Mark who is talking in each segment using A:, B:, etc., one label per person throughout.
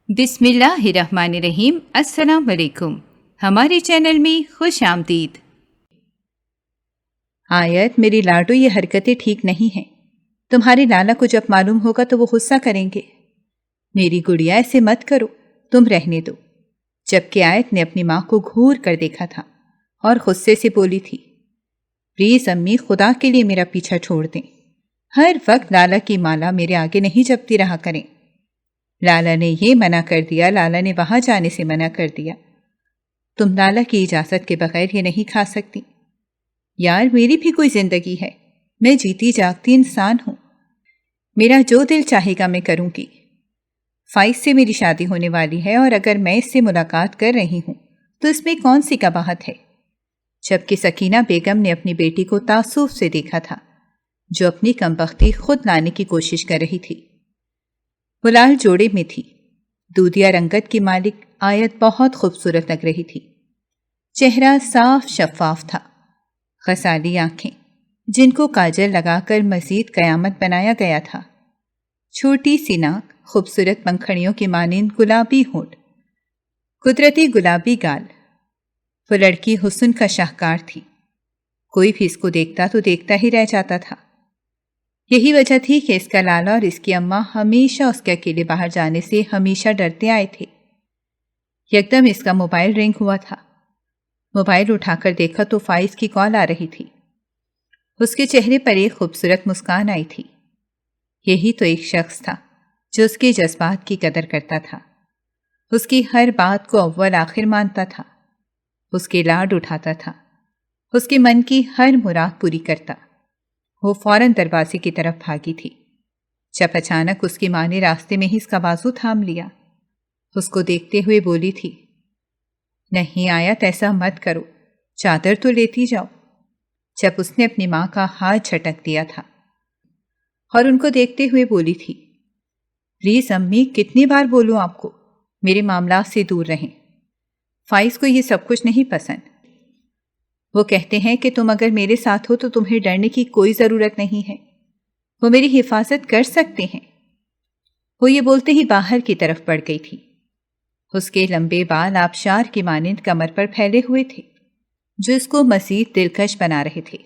A: بسم اللہ الرحمن الرحیم۔ السلام علیکم، ہمارے چینل میں خوش آمدید۔
B: آیت میری لاڈو، یہ حرکتیں ٹھیک نہیں ہیں۔ تمہارے لالا کو جب معلوم ہوگا تو وہ غصہ کریں گے۔ میری گڑیا، ایسے مت کرو، تم رہنے دو۔ جبکہ آیت نے اپنی ماں کو گھور کر دیکھا تھا اور غصے سے بولی تھی، پلیز امی، خدا کے لیے میرا پیچھا چھوڑ دیں۔ ہر وقت لالا کی مالا میرے آگے نہیں جپتی رہا کریں۔ لالا نے یہ منع کر دیا، لالا نے وہاں جانے سے منع کر دیا۔ تم لالا کی اجازت کے بغیر یہ نہیں کھا سکتی۔ یار، میری بھی کوئی زندگی ہے، میں جیتی جاگتی انسان ہوں، میرا جو دل چاہے گا میں کروں گی۔ فائز سے میری شادی ہونے والی ہے، اور اگر میں اس سے ملاقات کر رہی ہوں تو اس میں کون سی قباحت ہے؟ جبکہ سکینہ بیگم نے اپنی بیٹی کو تعصب سے دیکھا تھا، جو اپنی کمبختی خود لانے کی کوشش کر رہی تھی۔ وہ لال جوڑے میں تھی۔ دودھیا رنگت کی مالک آیت بہت خوبصورت لگ رہی تھی۔ چہرہ صاف شفاف تھا، غزالی آنکھیں جن کو کاجل لگا کر مزید قیامت بنایا گیا تھا، چھوٹی سی ناک، خوبصورت پنکھڑیوں کی مانند گلابی ہونٹ، قدرتی گلابی گال۔ وہ لڑکی حسن کا شاہکار تھی، کوئی بھی اس کو دیکھتا تو دیکھتا ہی رہ جاتا تھا۔ یہی وجہ تھی کہ اس کا لالا اور اس کی اماں ہمیشہ اس کے اکیلے باہر جانے سے ہمیشہ ڈرتے آئے تھے۔ یکدم اس کا موبائل رنگ ہوا تھا۔ موبائل اٹھا کر دیکھا تو فائز کی کال آ رہی تھی۔ اس کے چہرے پر ایک خوبصورت مسکان آئی تھی۔ یہی تو ایک شخص تھا جو اس کے جذبات کی قدر کرتا تھا، اس کی ہر بات کو اول آخر مانتا تھا، اس کے لاڈ اٹھاتا تھا، اس کے من کی ہر مراد پوری کرتا۔ وہ فوراً دروازے کی طرف بھاگی تھی، جب اچانک اس کی ماں نے راستے میں ہی اس کا بازو تھام لیا۔ اس کو دیکھتے ہوئے بولی تھی، نہیں آیت، ایسا مت کرو، چادر تو لیتی جاؤ۔ جب اس نے اپنی ماں کا ہاتھ جھٹک دیا تھا اور ان کو دیکھتے ہوئے بولی تھی، پلیز امی، کتنی بار بولوں آپ کو، میرے معاملات سے دور رہیں۔ فائز کو یہ سب کچھ نہیں پسند۔ وہ کہتے ہیں کہ تم اگر میرے ساتھ ہو تو تمہیں ڈرنے کی کوئی ضرورت نہیں ہے، وہ میری حفاظت کر سکتے ہیں۔ وہ یہ بولتے ہی باہر کی طرف بڑھ گئی تھی۔ اس کے لمبے بال آبشار کی مانند کمر پر پھیلے ہوئے تھے، جو اس کو مزید دلکش بنا رہے تھے۔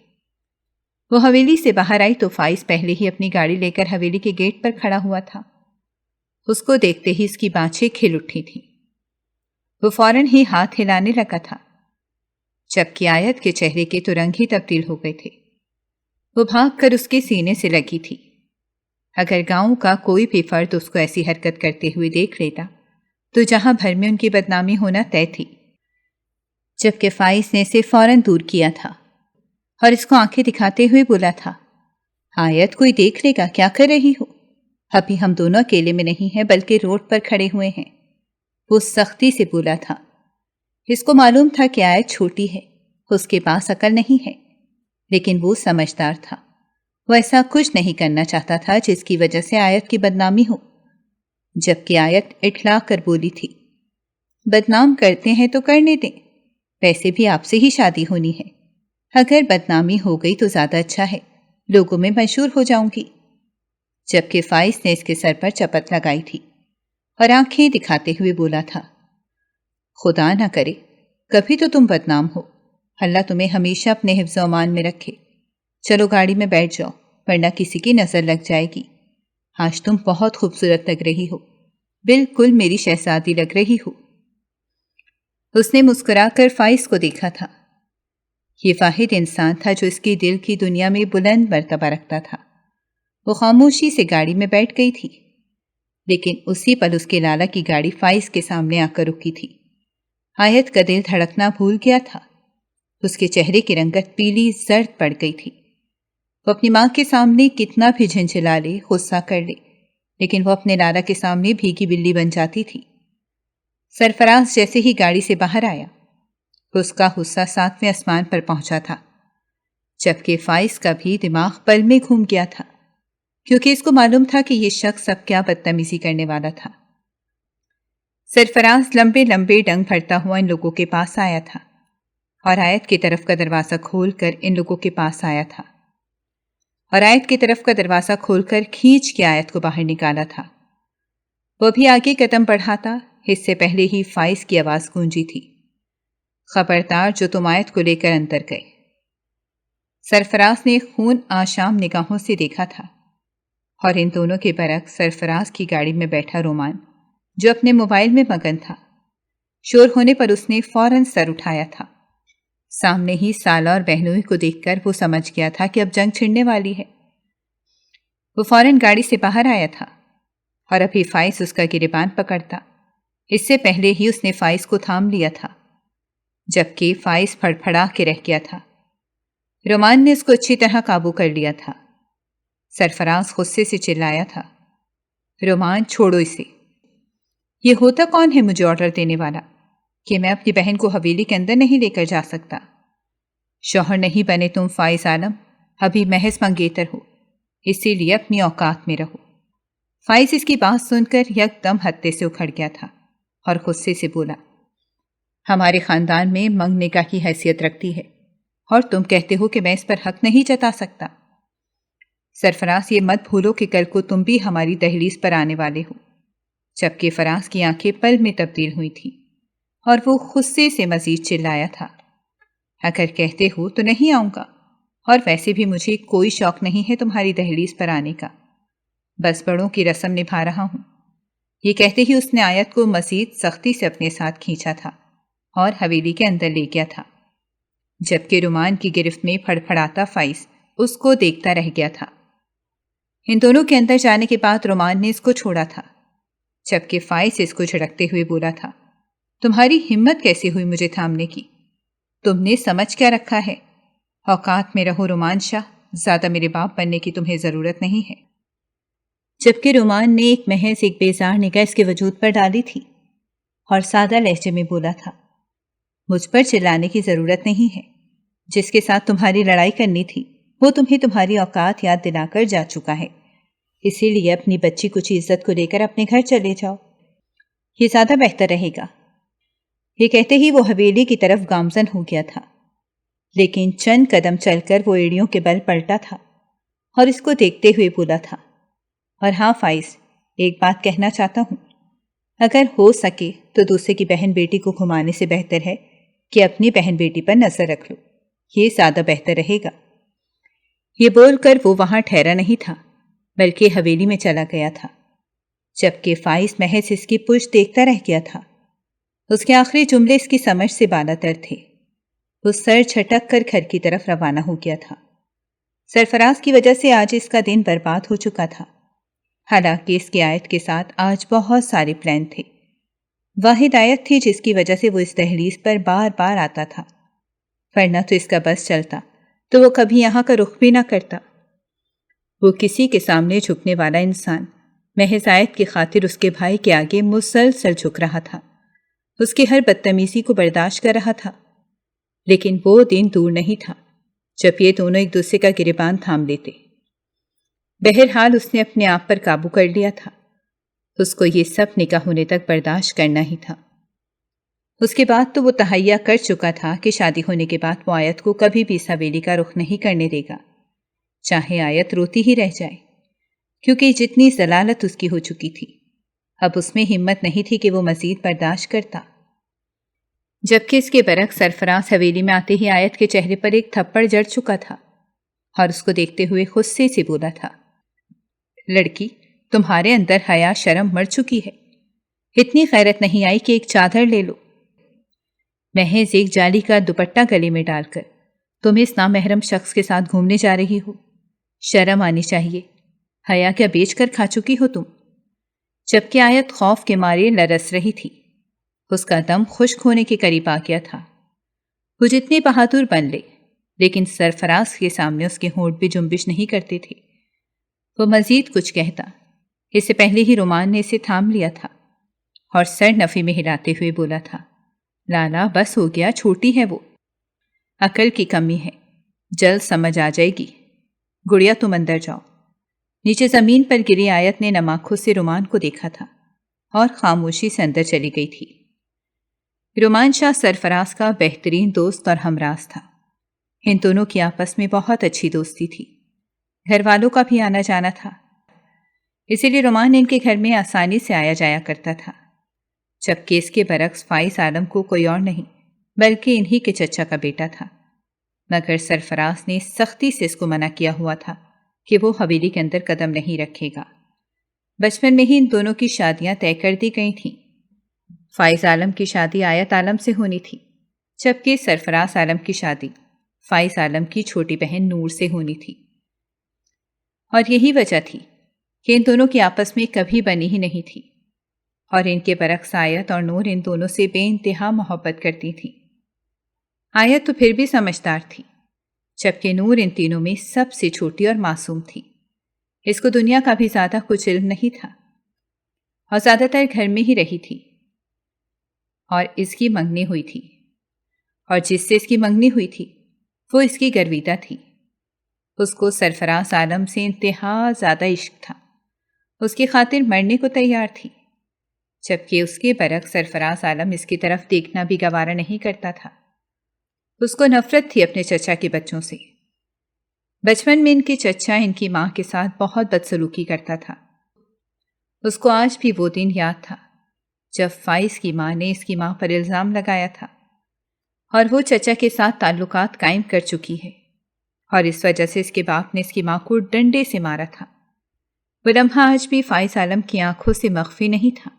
B: وہ حویلی سے باہر آئی تو فائز پہلے ہی اپنی گاڑی لے کر حویلی کے گیٹ پر کھڑا ہوا تھا۔ اس کو دیکھتے ہی اس کی بانچیں کھل اٹھی تھیں۔ وہ فوراً ہی ہاتھ ہلانے لگا تھا، جبکہ آیت کے چہرے کے تو رنگ ہی تبدیل ہو گئے تھے۔ وہ بھاگ کر اس کے سینے سے لگی تھی۔ اگر گاؤں کا کوئی بھی فرد اس کو ایسی حرکت کرتے ہوئے دیکھ لیتا تو جہاں بھر میں ان کی بدنامی ہونا طے تھی۔ جبکہ فائز نے اسے فوراً دور کیا تھا اور اس کو آنکھیں دکھاتے ہوئے بولا تھا، آیت، کوئی دیکھ لے گا، کیا کر رہی ہو؟ ابھی ہم دونوں اکیلے میں نہیں ہیں بلکہ روڈ پر کھڑے ہوئے ہیں۔ وہ سختی سے بولا تھا۔ اس کو معلوم تھا کہ آیت چھوٹی ہے، اس کے پاس عقل نہیں ہے، لیکن وہ سمجھدار تھا۔ وہ ایسا کچھ نہیں کرنا چاہتا تھا جس کی وجہ سے آیت کی بدنامی ہو۔ جبکہ آیت اٹھلا کر بولی تھی، بدنام کرتے ہیں تو کرنے دیں، ویسے بھی آپ سے ہی شادی ہونی ہے، اگر بدنامی ہو گئی تو زیادہ اچھا ہے، لوگوں میں مشہور ہو جاؤں گی۔ جبکہ فائز نے اس کے سر پر چپت لگائی تھی اور آنکھیں دکھاتے ہوئے بولا تھا، خدا نہ کرے کبھی تو تم بدنام ہو، اللہ تمہیں ہمیشہ اپنے حفظ و امان میں رکھے۔ چلو گاڑی میں بیٹھ جاؤ، ورنہ کسی کی نظر لگ جائے گی۔ آج تم بہت خوبصورت لگ رہی ہو، بالکل میری شہزادی لگ رہی ہو۔ اس نے مسکرا کر فائز کو دیکھا تھا۔ یہ واحد انسان تھا جو اس کی دل کی دنیا میں بلند مرتبہ رکھتا تھا۔ وہ خاموشی سے گاڑی میں بیٹھ گئی تھی، لیکن اسی پل اس کے لالا کی گاڑی فائز کے سامنے آ کر رکی تھی۔ آیت کا دل دھڑکنا بھول گیا تھا۔ اس کے چہرے کی رنگت پیلی زرد پڑ گئی تھی۔ وہ اپنی ماں کے سامنے کتنا بھی جھنجھلا لے، غصہ کر لے، لیکن وہ اپنے لالا کے سامنے بھیگی بلی بن جاتی تھی۔ سرفراز جیسے ہی گاڑی سے باہر آیا، اس کا غصہ 7ویں آسمان پر پہنچا تھا، جبکہ فائز کا بھی دماغ پل میں گھوم گیا تھا، کیونکہ اس کو معلوم تھا کہ یہ شخص اب کیا بدتمیزی کرنے والا تھا۔ سرفراز لمبے لمبے ڈنگ بھرتا ہوا ان لوگوں کے پاس آیا تھا اور آیت کی طرف کا دروازہ کھول کر ان لوگوں کے پاس آیا تھا اور آیت کی طرف کا دروازہ کھول کر کھینچ کے آیت کو باہر نکالا تھا۔ وہ بھی آگے قدم بڑھاتا اس سے پہلے ہی فائز کی آواز گونجی تھی، خبردار جو تم آیت کو لے کر اندر گئے۔ سرفراز نے خون آشام نگاہوں سے دیکھا تھا اور ان دونوں کے برعکس سرفراز کی گاڑی میں بیٹھا رومان جو اپنے موبائل میں مگن تھا۔ شور ہونے پر اس نے فوراً سر اٹھایا تھا۔ سامنے ہی سالہ اور بہنوئی کو دیکھ کر وہ سمجھ گیا تھا کہ اب جنگ چھڑنے والی ہے۔ وہ فوراً گاڑی سے باہر آیا تھا اور ابھی فائز اس کا گریبان پکڑتا، اس سے پہلے ہی اس نے فائز کو تھام لیا تھا، جبکہ فائز پھڑ پھڑا کے رہ گیا تھا۔ رومان نے اس کو اچھی طرح قابو کر لیا تھا۔ سرفراز غصے سے چلایا تھا، رومان چھوڑو اسے۔ یہ ہوتا کون ہے مجھے آرڈر دینے والا کہ میں اپنی بہن کو حویلی کے اندر نہیں لے کر جا سکتا؟ شوہر نہیں بنے تم فائز عالم، ابھی محض منگیتر ہو، اسی لیے اپنی اوقات میں رہو۔ فائز اس کی بات سن کر یک دم ہتے سے اکھڑ گیا تھا اور غصے سے بولا، ہمارے خاندان میں منگ نکاح کی حیثیت رکھتی ہے اور تم کہتے ہو کہ میں اس پر حق نہیں جتا سکتا۔ سرفراز یہ مت بھولو کہ کل کو تم بھی ہماری دہلیز پر آنے والے ہو۔ جبکہ فراز کی آنکھیں پل میں تبدیل ہوئی تھیں اور وہ غصے سے مزید چلایا تھا، اگر کہتے ہو تو نہیں آؤں گا، اور ویسے بھی مجھے کوئی شوق نہیں ہے تمہاری دہلیز پر آنے کا، بس بڑوں کی رسم نبھا رہا ہوں۔ یہ کہتے ہی اس نے آیت کو مزید سختی سے اپنے ساتھ کھینچا تھا اور حویلی کے اندر لے گیا تھا، جبکہ رومان کی گرفت میں پھڑپھڑاتا فائز اس کو دیکھتا رہ گیا تھا۔ ان دونوں کے اندر جانے کے بعد رومان نے اس کو چھوڑا تھا، جبکہ فائز اس کو جھڑکتے ہوئے بولا تھا، تمہاری ہمت کیسے ہوئی مجھے تھامنے کی؟ تم نے سمجھ کیا رکھا ہے؟ اوقات میں رہو رومان شاہ، زیادہ میرے باپ بننے کی تمہیں ضرورت نہیں ہے۔ جبکہ رومان نے محض ایک بیزار نگاہ اس کے وجود پر ڈالی تھی اور سادہ لہجے میں بولا تھا، مجھ پر چلانے کی ضرورت نہیں ہے، جس کے ساتھ تمہاری لڑائی کرنی تھی وہ تمہیں تمہاری اوقات یاد دلا کر جا چکا ہے، اسی لیے اپنی بچی کچھ عزت کو لے کر اپنے گھر چلے جاؤ، یہ زیادہ بہتر رہے گا۔ یہ کہتے ہی وہ حویلی کی طرف گامزن ہو گیا تھا، لیکن چند قدم چل کر وہ ایڑیوں کے بل پلٹا تھا اور اس کو دیکھتے ہوئے بولا تھا، اور ہاں فائز، ایک بات کہنا چاہتا ہوں، اگر ہو سکے تو دوسرے کی بہن بیٹی کو گھمانے سے بہتر ہے کہ اپنی بہن بیٹی پر نظر رکھ لو، یہ زیادہ بہتر رہے گا۔ یہ بول کر وہ وہاں ٹھہرا نہیں تھا بلکہ حویلی میں چلا گیا تھا، جبکہ فائز محض اس کی پشت دیکھتا رہ گیا تھا۔ اس کے آخری جملے اس کی سمجھ سے بالاتر تھے۔ وہ سر چھٹک کر گھر کی طرف روانہ ہو گیا تھا۔ سرفراز کی وجہ سے آج اس کا دن برباد ہو چکا تھا، حالانکہ اس کی آیت کے ساتھ آج بہت سارے پلان تھے۔ واحد آیت تھی جس کی وجہ سے وہ اس دہلیز پر بار بار آتا تھا، ورنہ تو اس کا بس چلتا تو وہ کبھی یہاں کا رخ بھی نہ کرتا۔ وہ کسی کے سامنے جھکنے والا انسان محض آیت کی خاطر اس کے بھائی کے آگے مسلسل جھک رہا تھا، اس کی ہر بدتمیزی کو برداشت کر رہا تھا، لیکن وہ دن دور نہیں تھا جب یہ دونوں ایک دوسرے کا گریبان تھام لیتے۔ بہرحال اس نے اپنے آپ پر قابو کر لیا تھا، اس کو یہ سب نکاح ہونے تک برداشت کرنا ہی تھا۔ اس کے بعد تو وہ تہیہ کر چکا تھا کہ شادی ہونے کے بعد وہ آیت کو کبھی بھی اس حویلی کا رخ نہیں کرنے دے گا، چاہے آیت روتی ہی رہ جائے، کیونکہ جتنی ضلالت اس کی ہو چکی تھی اب اس میں ہمت نہیں تھی کہ وہ مزید برداشت کرتا۔ جبکہ اس کے برعکس سرفراز حویلی میں آتے ہی آیت کے چہرے پر ایک تھپڑ جڑ چکا تھا اور اس کو دیکھتے ہوئے غصے سے بولا تھا، لڑکی، تمہارے اندر حیا شرم مر چکی ہے، اتنی غیرت نہیں آئی کہ ایک چادر لے لو، محض ایک جالی کا دوپٹہ گلے میں ڈال کر تم اس نامحرم شخص کے ساتھ گھومنے جا رہی ہو، شرم آنی چاہیے، حیا کیا بیچ کر کھا چکی ہو تم؟ جبکہ آیت خوف کے مارے لرس رہی تھی، اس کا دم خشک ہونے کے قریب آ گیا تھا۔ وہ جتنے بہادر بن لے لیکن سرفراز کے سامنے اس کے ہونٹ بھی جنبش نہیں کرتے تھے۔ وہ مزید کچھ کہتا، اس سے پہلے ہی رومان نے اسے تھام لیا تھا اور سر نفی میں ہلاتے ہوئے بولا تھا، لالا بس ہو گیا، چھوٹی ہے وہ، عقل کی کمی ہے، جلد سمجھ آ جائے گی، گڑیا تم اندر جاؤ۔ نیچے زمین پر گری آیت نے نم آنکھوں سے رومان کو دیکھا تھا اور خاموشی سے اندر چلی گئی تھی۔ رومان شاہ سرفراز کا بہترین دوست اور ہمراز تھا، ان دونوں کی آپس میں بہت اچھی دوستی تھی، گھر والوں کا بھی آنا جانا تھا۔ اسی لیے رومان ان کے گھر میں آسانی سے آیا جایا کرتا تھا، جبکہ اس کے برعکس فائز عالم کو کوئی اور نہیں بلکہ انہی کے چچا کا بیٹا تھا۔ مگر سرفراز نے سختی سے اس کو منع کیا ہوا تھا کہ وہ حویلی کے اندر قدم نہیں رکھے گا۔ بچپن میں ہی ان دونوں کی شادیاں طے کر دی گئی تھیں۔ فائز عالم کی شادی آیت عالم سے ہونی تھی، جبکہ سرفراز عالم کی شادی فائز عالم کی چھوٹی بہن نور سے ہونی تھی، اور یہی وجہ تھی کہ ان دونوں کی آپس میں کبھی بنی ہی نہیں تھی، اور ان کے برعکس آیت اور نور ان دونوں سے بے انتہا محبت کرتی تھی۔ آیت تو پھر بھی سمجھدار تھی، جبکہ نور ان تینوں میں سب سے چھوٹی اور معصوم تھی۔ اس کو دنیا کا بھی زیادہ کچھ علم نہیں تھا، اور زیادہ تر گھر میں ہی رہی تھی، اور اس کی منگنی ہوئی تھی، اور جس سے اس کی منگنی ہوئی تھی وہ اس کی گرویدہ تھی۔ اس کو سرفراز عالم سے انتہا زیادہ عشق تھا، اس کی خاطر مرنے کو تیار تھی، جبکہ اس کے برعکس سرفراز عالم اس کی طرف دیکھنا بھی گوارا نہیں کرتا تھا۔ اس کو نفرت تھی اپنے چچا کے بچوں سے۔ بچپن میں ان کے چچا ان کی ماں کے ساتھ بہت بدسلوکی کرتا تھا۔ اس کو آج بھی وہ دن یاد تھا جب فائز کی ماں نے اس کی ماں پر الزام لگایا تھا، اور وہ چچا کے ساتھ تعلقات قائم کر چکی ہے، اور اس وجہ سے اس کے باپ نے اس کی ماں کو ڈنڈے سے مارا تھا۔ وہ لمحہ آج بھی فائز عالم کی آنکھوں سے مخفی نہیں تھا۔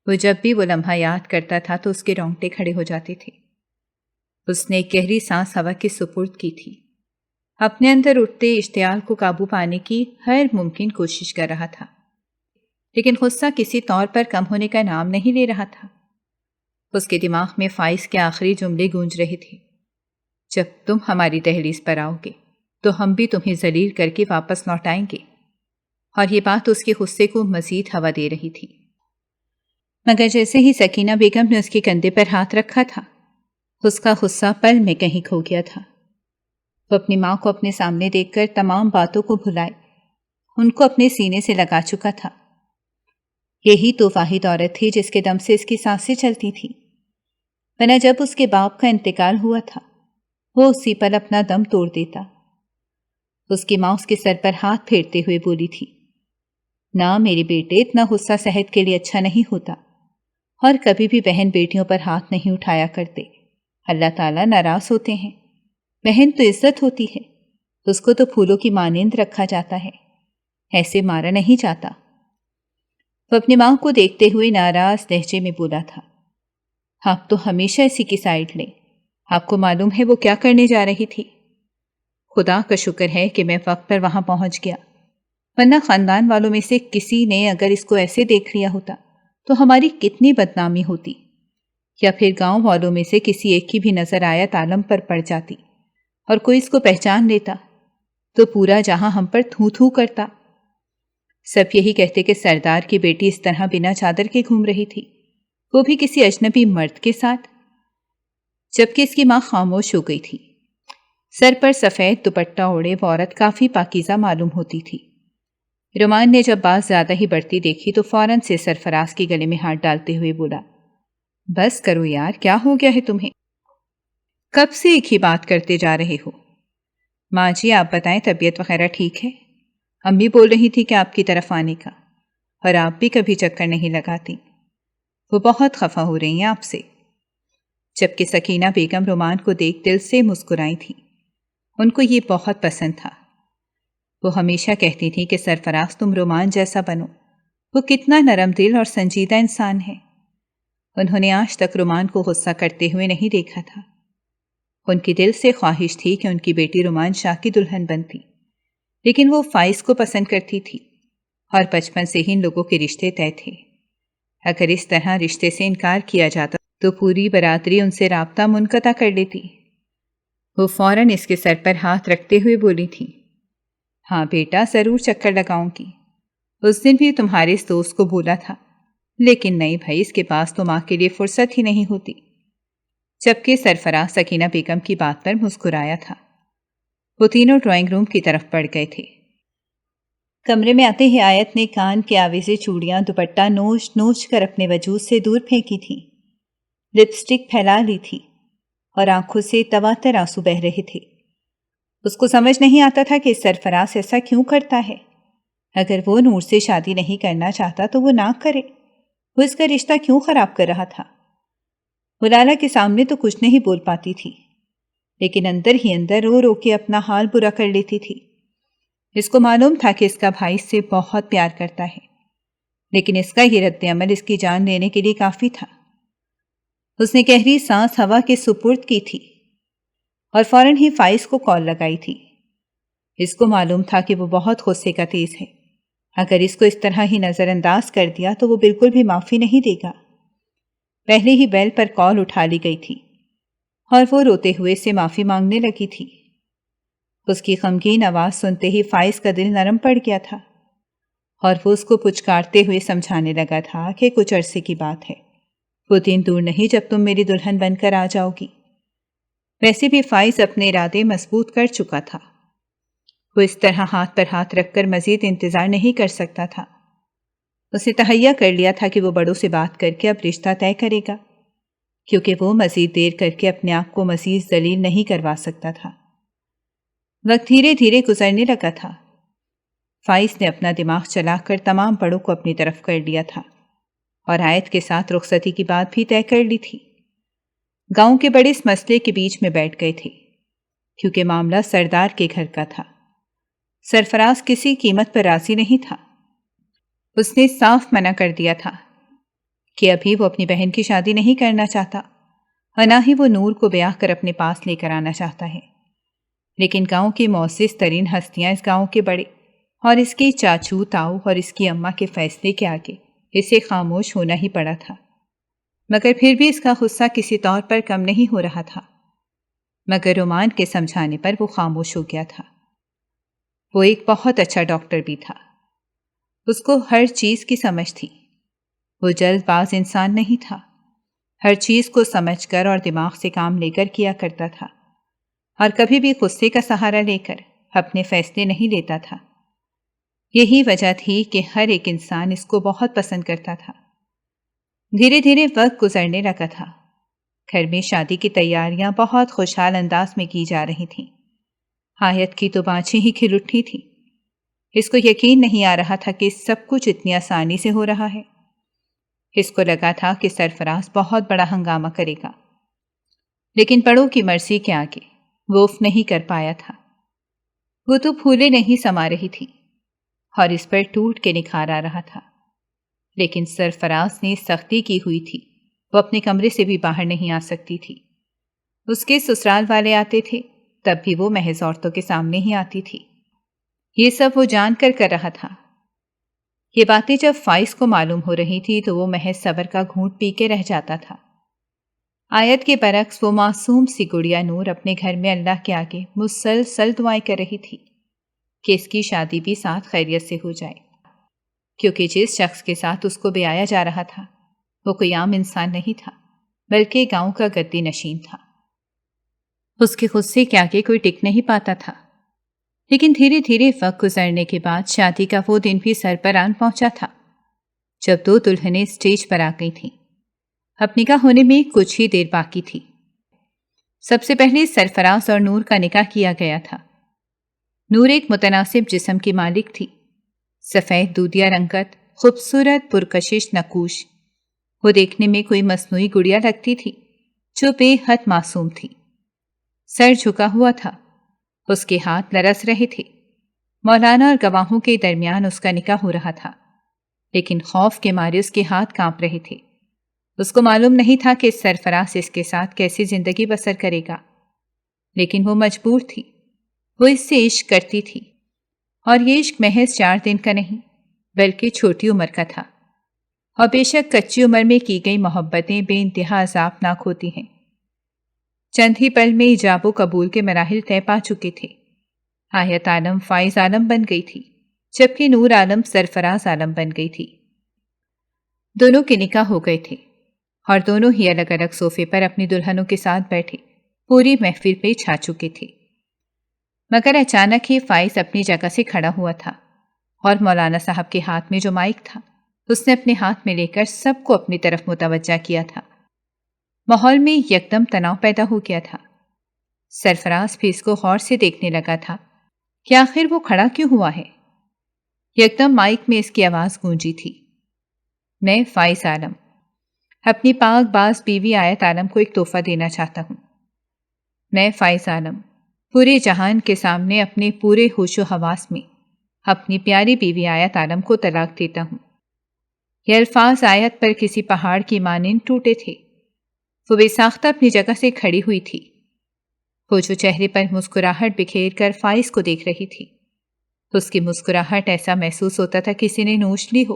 B: وہ جب بھی وہ لمحہ یاد کرتا تھا تو اس کے رونگٹے کھڑے ہو جاتے تھے۔ اس نے ایک گہری سانس ہوا کے سپرد کی تھی، اپنے اندر اٹھتے اشتعال کو قابو پانے کی ہر ممکن کوشش کر رہا تھا، لیکن غصہ کسی طور پر کم ہونے کا نام نہیں لے رہا تھا۔ اس کے دماغ میں فائز کے آخری جملے گونج رہے تھے، جب تم ہماری دہلیز پر آؤ گے تو ہم بھی تمہیں ذلیل کر کے واپس لوٹائیں گے، اور یہ بات اس کے غصے کو مزید ہوا دے رہی تھی۔ مگر جیسے ہی سکینہ بیگم نے اس کے کندھے پر ہاتھ رکھا تھا، اس کا غصہ پل میں کہیں کھو گیا تھا۔ وہ اپنی ماں کو اپنے سامنے دیکھ کر تمام باتوں کو بھلائے ان کو اپنے سینے سے لگا چکا تھا۔ یہی تو واحد عورت تھی جس کے دم سے اس کی سانسیں چلتی تھیں، ورنہ جب اس کے باپ کا انتقال ہوا تھا وہ اسی پل اپنا دم توڑ دیتا۔ اس کی ماں اس کے سر پر ہاتھ پھیرتے ہوئے بولی تھی، نہ میرے بیٹے، اتنا غصہ صحت کے لیے اچھا نہیں ہوتا، اور کبھی بھی بہن بیٹیوں پر ہاتھ نہیں اٹھایا کرتے، اللہ تعالیٰ ناراض ہوتے ہیں۔ بہن تو عزت ہوتی ہے، اس کو تو پھولوں کی مانند رکھا جاتا ہے، ایسے مارا نہیں جاتا۔ وہ اپنی ماں کو دیکھتے ہوئے ناراض لہجے میں بولا تھا، آپ تو ہمیشہ اسی کی سائیڈ لیں، آپ کو معلوم ہے وہ کیا کرنے جا رہی تھی؟ خدا کا شکر ہے کہ میں وقت پر وہاں پہنچ گیا، ورنہ خاندان والوں میں سے کسی نے اگر اس کو ایسے دیکھ لیا ہوتا تو ہماری کتنی بدنامی ہوتی، یا پھر گاؤں والوں میں سے کسی ایک کی بھی نظر آیت عالم پر پڑ جاتی اور کوئی اس کو پہچان لیتا تو پورا جہاں ہم پر تھو تھو کرتا۔ سب یہی کہتے کہ سردار کی بیٹی اس طرح بنا چادر کے گھوم رہی تھی، وہ بھی کسی اجنبی مرد کے ساتھ، جبکہ اس کی ماں خاموش ہو گئی تھی۔ سر پر سفید دوپٹہ اوڑھے وہ عورت کافی پاکیزہ معلوم ہوتی تھی۔ رومان نے جب بات زیادہ ہی بڑھتی دیکھی تو فوراً سے سرفراز کے گلے میں ہاتھ ڈالتے ہوئے بولا، بس کرو یار، کیا ہو گیا ہے تمہیں؟ کب سے ایک ہی بات کرتے جا رہے ہو؟ ماں جی آپ بتائیں، طبیعت وغیرہ ٹھیک ہے؟ امی بول رہی تھی کہ آپ کی طرف آنے کا، اور آپ بھی کبھی چکر نہیں لگاتی، وہ بہت خفا ہو رہی ہیں آپ سے۔ جبکہ سکینہ بیگم رومان کو دیکھ دل سے مسکرائی تھی، ان کو یہ بہت پسند تھا۔ وہ ہمیشہ کہتی تھی کہ سرفراز تم رومان جیسا بنو، وہ کتنا نرم دل اور سنجیدہ انسان ہے۔ انہوں نے آج تک رومان کو غصہ کرتے ہوئے نہیں دیکھا تھا۔ ان کی دل سے خواہش تھی کہ ان کی بیٹی رومان شاہ کی دلہن بنتی، لیکن وہ فائز کو پسند کرتی تھی، اور بچپن سے ہی ان لوگوں کے رشتے طے تھے۔ اگر اس طرح رشتے سے انکار کیا جاتا تو پوری برادری ان سے رابطہ منقطع کر لیتی۔ وہ فوراً اس کے سر پر ہاتھ رکھتے ہوئے بولی تھی، ہاں بیٹا، ضرور چکر لگاؤں گی۔ اس دن بھی تمہارے اس دوست کو بولا تھا، لیکن نہیں بھائی، اس کے پاس تو ماں کے لیے فرصت ہی نہیں ہوتی۔ جبکہ سرفراز سکینہ بیگم کی بات پر مسکرایا تھا۔ وہ تینوں ڈرائنگ روم کی طرف بڑھ گئے تھے۔ کمرے میں آتے ہی آیت نے کان کے آویزے چوڑیاں دوپٹہ نوچ نوچ کر اپنے وجود سے دور پھینکی تھی، لپسٹک پھیلا لی تھی، اور آنکھوں سے تواتر آنسو بہہ رہے تھے۔ اس کو سمجھ نہیں آتا تھا کہ سرفراز ایسا کیوں کرتا ہے۔ اگر وہ نور سے شادی نہیں کرنا چاہتا تو وہ نہ کرے، وہ اس کا رشتہ کیوں خراب کر رہا تھا؟ وہ لالا کے سامنے تو کچھ نہیں بول پاتی تھی، لیکن اندر ہی اندر رو رو کے اپنا حال برا کر لیتی تھی۔ اس کو معلوم تھا کہ اس کا بھائی اس سے بہت پیار کرتا ہے، لیکن اس کا یہ رد عمل اس کی جان لینے کے لیے کافی تھا۔ اس نے گہری سانس ہوا کے سپرد کی تھی اور فوراً ہی فائز کو کال لگائی تھی۔ اس کو معلوم تھا کہ وہ بہت غصے کا تیز ہے، اگر اس کو اس طرح ہی نظر انداز کر دیا تو وہ بالکل بھی معافی نہیں دے گا۔ پہلے ہی بیل پر کال اٹھا لی گئی تھی اور وہ روتے ہوئے سے معافی مانگنے لگی تھی۔ اس کی غمگین آواز سنتے ہی فائز کا دل نرم پڑ گیا تھا اور وہ اس کو پچکارتے ہوئے سمجھانے لگا تھا کہ کچھ عرصے کی بات ہے، وہ دن دور نہیں جب تم میری دلہن بن کر آ جاؤ گی۔ ویسے بھی فائز اپنے ارادے مضبوط کر چکا تھا، وہ اس طرح ہاتھ پر ہاتھ رکھ کر مزید انتظار نہیں کر سکتا تھا۔ اسے تہیا کر لیا تھا کہ وہ بڑوں سے بات کر کے اب رشتہ طے کرے گا، کیونکہ وہ مزید دیر کر کے اپنے آپ کو مزید ذلیل نہیں کروا سکتا تھا۔ وقت دھیرے دھیرے گزرنے لگا تھا۔ فائز نے اپنا دماغ چلا کر تمام بڑوں کو اپنی طرف کر لیا تھا اور آیت کے ساتھ رخصتی کی بات بھی طے کر لی تھی۔ گاؤں کے بڑے اس مسئلے کے بیچ میں بیٹھ گئے تھے، کیونکہ معاملہ سردار کے گھر کا تھا۔ سرفراز کسی قیمت پر راضی نہیں تھا۔ اس نے صاف منع کر دیا تھا کہ ابھی وہ اپنی بہن کی شادی نہیں کرنا چاہتا اور نہ ہی وہ نور کو بیاہ کر اپنے پاس لے کر آنا چاہتا ہے، لیکن گاؤں کی معزز ترین ہستیاں اس گاؤں کے بڑے اور اس کے چاچو تاؤ اور اس کی اماں کے فیصلے کے آگے اسے خاموش ہونا ہی پڑا تھا۔ مگر پھر بھی اس کا غصہ کسی طور پر کم نہیں ہو رہا تھا، مگر رومان کے سمجھانے پر وہ خاموش ہو گیا تھا۔ وہ ایک بہت اچھا ڈاکٹر بھی تھا، اس کو ہر چیز کی سمجھ تھی۔ وہ جلد باز انسان نہیں تھا، ہر چیز کو سمجھ کر اور دماغ سے کام لے کر کیا کرتا تھا اور کبھی بھی غصے کا سہارا لے کر اپنے فیصلے نہیں لیتا تھا۔ یہی وجہ تھی کہ ہر ایک انسان اس کو بہت پسند کرتا تھا۔ دھیرے دھیرے وقت گزرنے لگا تھا۔ گھر میں شادی کی تیاریاں بہت خوشحال انداز میں کی جا رہی تھیں۔ آیت کی تو بانچیں ہی کھل اٹھی تھی۔ اس کو یقین نہیں آ رہا تھا کہ سب کچھ اتنی آسانی سے ہو رہا ہے۔ اس کو لگا تھا کہ سرفراز بہت بڑا ہنگامہ کرے گا، لیکن بڑوں کی مرضی کے آگے وہ اف نہیں کر پایا تھا۔ وہ تو پھولے نہیں سما رہی تھی اور اس پر ٹوٹ کے نکھار آ رہا تھا، لیکن سرفراز نے سختی کی ہوئی تھی، وہ اپنے کمرے سے بھی باہر نہیں آ سکتی تھی۔ اس کے سسرال والے آتے تھے تب بھی وہ محض عورتوں کے سامنے ہی آتی تھی۔ یہ سب وہ جان کر رہا تھا۔ یہ باتیں جب فائز کو معلوم ہو رہی تھی تو وہ محض صبر کا گھونٹ پی کے رہ جاتا تھا۔ آیت کے برعکس وہ معصوم سی گڑیا نور اپنے گھر میں اللہ کے آگے مسلسل دعائیں کر رہی تھی کہ اس کی شادی بھی ساتھ خیریت سے ہو جائے، کیونکہ جس شخص کے ساتھ اس کو بیایا جا رہا تھا وہ کوئی عام انسان نہیں تھا، بلکہ گاؤں کا گدی نشین تھا۔ اس کے غصے کے آگے کوئی ٹک نہیں پاتا تھا۔ لیکن دھیرے دھیرے وقت گزرنے کے بعد شادی کا وہ دن بھی سر پر آن پہنچا تھا جب دو دلہنیں اسٹیج پر آ گئی تھیں۔ اب نکاح ہونے میں کچھ ہی دیر باقی تھی۔ سب سے پہلے سرفراز اور نور کا نکاح کیا گیا تھا۔ نور ایک متناسب جسم کی مالک تھی، سفید دودیا رنگت، خوبصورت پرکشش نقوش۔ وہ دیکھنے میں کوئی مصنوعی گڑیا لگتی تھی جو بے حد معصوم تھی۔ سر جھکا ہوا تھا، اس کے ہاتھ لرز رہے تھے۔ مولانا اور گواہوں کے درمیان اس کا نکاح ہو رہا تھا، لیکن خوف کے مارے اس کے ہاتھ کانپ رہے تھے۔ اس کو معلوم نہیں تھا کہ سرفراز اس کے ساتھ کیسی زندگی بسر کرے گا، لیکن وہ مجبور تھی۔ وہ اس سے عشق کرتی تھی، اور یہ عشق محض 4 دن کا نہیں بلکہ چھوٹی عمر کا تھا، اور بے شک کچی عمر میں کی گئی محبتیں بے انتہا عذابناک ہوتی ہیں۔ چند ہی پل میں ایجاب و قبول کے مراحل طے پا چکے تھے۔ آیت عالم فائز عالم بن گئی تھی، جبکہ نور عالم سرفراز عالم بن گئی تھی۔ دونوں کے نکاح ہو گئے تھے اور دونوں ہی الگ الگ صوفے پر اپنی دلہنوں کے ساتھ بیٹھے پوری محفل پہ چھا چکے تھے۔ مگر اچانک ہی فائز اپنی جگہ سے کھڑا ہوا تھا اور مولانا صاحب کے ہاتھ میں جو مائک تھا اس نے اپنے ہاتھ میں لے کر سب کو اپنی طرف متوجہ کیا تھا۔ ماحول میں یکدم تناؤ پیدا ہو گیا تھا۔ سرفراز بھی اس کو غور سے دیکھنے لگا تھا کہ آخر وہ کھڑا کیوں ہوا ہے۔ یکدم مائک میں اس کی آواز گونجی تھی۔ میں فائز عالم اپنی پاک باز بیوی آیت عالم کو ایک تحفہ دینا چاہتا ہوں۔ میں فائز عالم پورے جہان کے سامنے اپنے پورے ہوش و حواس میں اپنی پیاری بیوی آیت عالم کو طلاق دیتا ہوں۔ یہ الفاظ آیت پر کسی پہاڑ کی مانند ٹوٹے تھے۔ وہ بے ساختہ اپنی جگہ سے کھڑی ہوئی تھی۔ وہ جو چہرے پر مسکراہٹ بکھیر کر فائز کو دیکھ رہی تھی، اس کی مسکراہٹ ایسا محسوس ہوتا تھا کسی نے نوچ لی ہو۔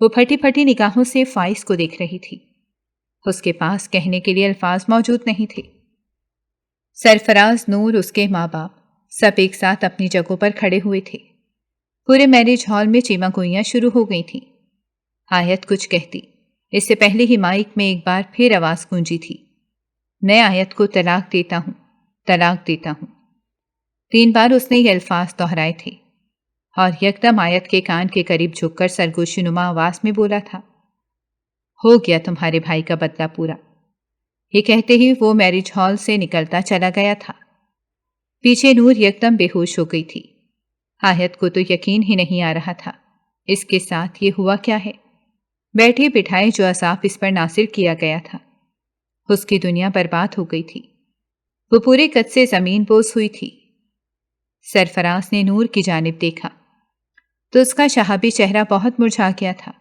B: وہ پھٹی پھٹی نگاہوں سے فائز کو دیکھ رہی تھی۔ اس کے پاس کہنے کے لیے الفاظ موجود نہیں تھے۔ سرفراز، نور، اس کے ماں باپ سب ایک ساتھ اپنی جگہوں پر کھڑے ہوئے تھے۔ پورے میرج ہال میں چیمہ گوئیاں شروع ہو گئی تھیں۔ آیت کچھ کہتی، اس سے پہلے ہی مائک میں ایک بار پھر آواز گونجی تھی، میں آیت کو طلاق دیتا ہوں، طلاق دیتا ہوں۔ 3 بار اس نے یہ الفاظ دہرائے تھے اور یکدم آیت کے کان کے قریب جھک کر سرگوشی نما آواز میں بولا تھا، ہو گیا تمہارے بھائی کا بدلہ پورا۔ یہ کہتے ہی وہ میرج ہال سے نکلتا چلا گیا تھا۔ پیچھے نور یکدم بے ہوش ہو گئی تھی۔ آیت کو تو یقین ہی نہیں آ رہا تھا اس کے ساتھ یہ ہوا کیا ہے۔ بیٹھے بٹھائے جو عذاب اس پر نازل کیا گیا تھا، اس کی دنیا برباد ہو گئی تھی۔ وہ پورے قد سے زمین بوس ہوئی تھی۔ سرفراز نے نور کی جانب دیکھا تو اس کا شہابی چہرہ بہت مرجھا گیا تھا۔